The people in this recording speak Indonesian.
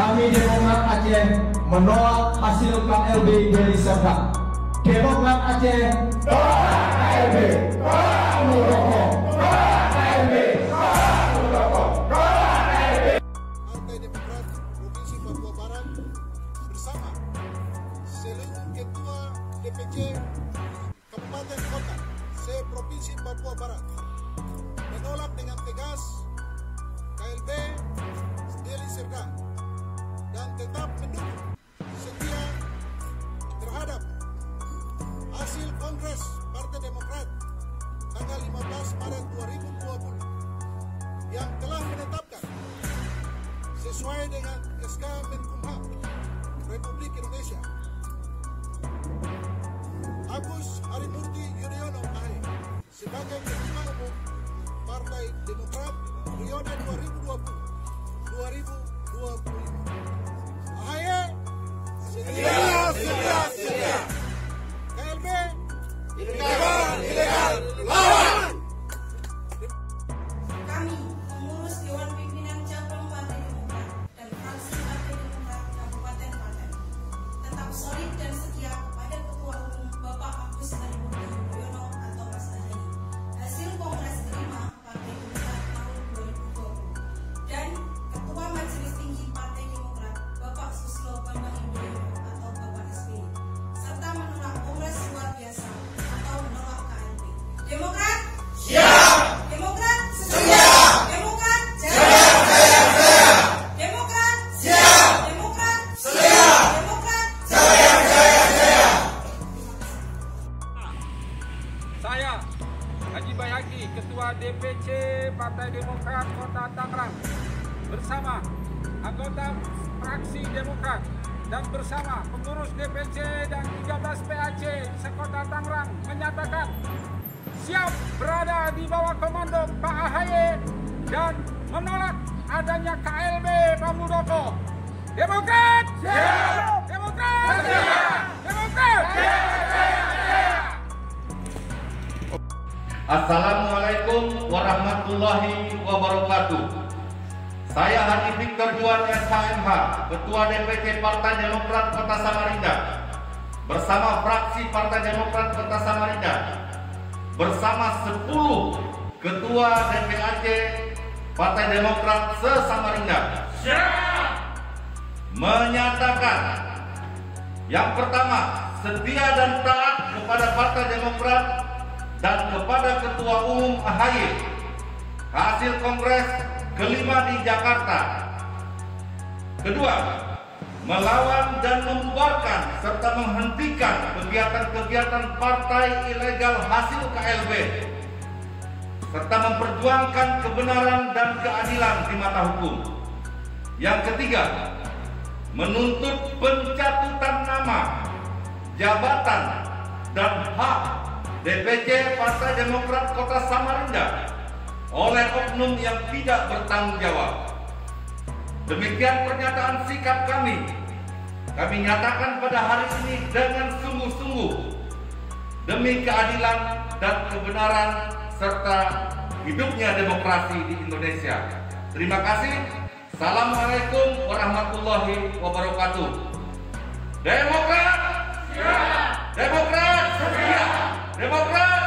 Kami Demokrat Aceh menolak hasil KLB Deli Serdang. Demokrat Aceh tolak KLB, tolak Muldoko, tolak KLB, tolak Muldoko, tolak KLB. Partai Demokrat Provinsi Papua Barat bersama seluruh ketua DPC Kabupaten Kota se-Provinsi Papua Barat menolak dengan tegas KLB Deli Serdang dan tetap mendukung setia terhadap hasil Kongres Partai Demokrat tanggal 15 Maret 2020 yang telah menetapkan sesuai dengan SK Menkumham Republik Indonesia Agus Harimurti Yudhoyono AHY sebagai Ketua Umum Partai Demokrat periode 2020-2025. AHY setia. KLB ilegal lawan. Kami, pengurus Dewan Pimpinan Cabang Partai Demokrat dan fraksi Partai Demokrat Kabupaten Klaten, tetap solid dan setia kepada Ketua Umum Bapak Agus Harimurti Yudhoyono atau Mas AHY. Hasil Kongres kelima Partai Demokrat tahun 2020 dan Ketua Majelis Tinggi Partai Demokrat Bapak Susilo Bambang Yudhoyono atau Bapak SBY, serta menolak Kongres luar biasa atau menolak KLB. Demokrat siap. Demokrat siap. Demokrat siap. Demokrat siap. Demokrat siap. Demokrat siap. Saya Haji Bayaki, Ketua DPC Partai Demokrat Kota Tangerang, bersama anggota fraksi Demokrat dan bersama pengurus DPC dan 13 PAC sekota Tangerang menyatakan siap berada di bawah komando Pak AHY dan menolak adanya KLB Pak Muldoko. Demokrat siap. Demokrat siap. Demokrat siap. Assalamualaikum warahmatullahi wabarakatuh. Saya Haji Victor Juan SHMH, Ketua DPC Partai Demokrat Kota Samarinda, bersama fraksi Partai Demokrat Kota Samarinda, bersama 10 Ketua DPAC Partai Demokrat se-Samarinda, menyatakan yang pertama, setia dan taat kepada Partai Demokrat dan kepada Ketua Umum AHY hasil Kongres kelima di Jakarta. Kedua, melawan dan membubarkan serta menghentikan kegiatan-kegiatan partai ilegal hasil KLB serta memperjuangkan kebenaran dan keadilan di mata hukum. Yang ketiga, menuntut pencatutan nama, jabatan, dan hak DPC Partai Demokrat Kota Samarinda oleh oknum yang tidak bertanggung jawab. Demikian pernyataan sikap kami. Kami nyatakan pada hari ini dengan sungguh-sungguh demi keadilan dan kebenaran serta hidupnya demokrasi di Indonesia. Terima kasih. Assalamualaikum warahmatullahi wabarakatuh. Demokrat siap. Demokrat siap. Demokrat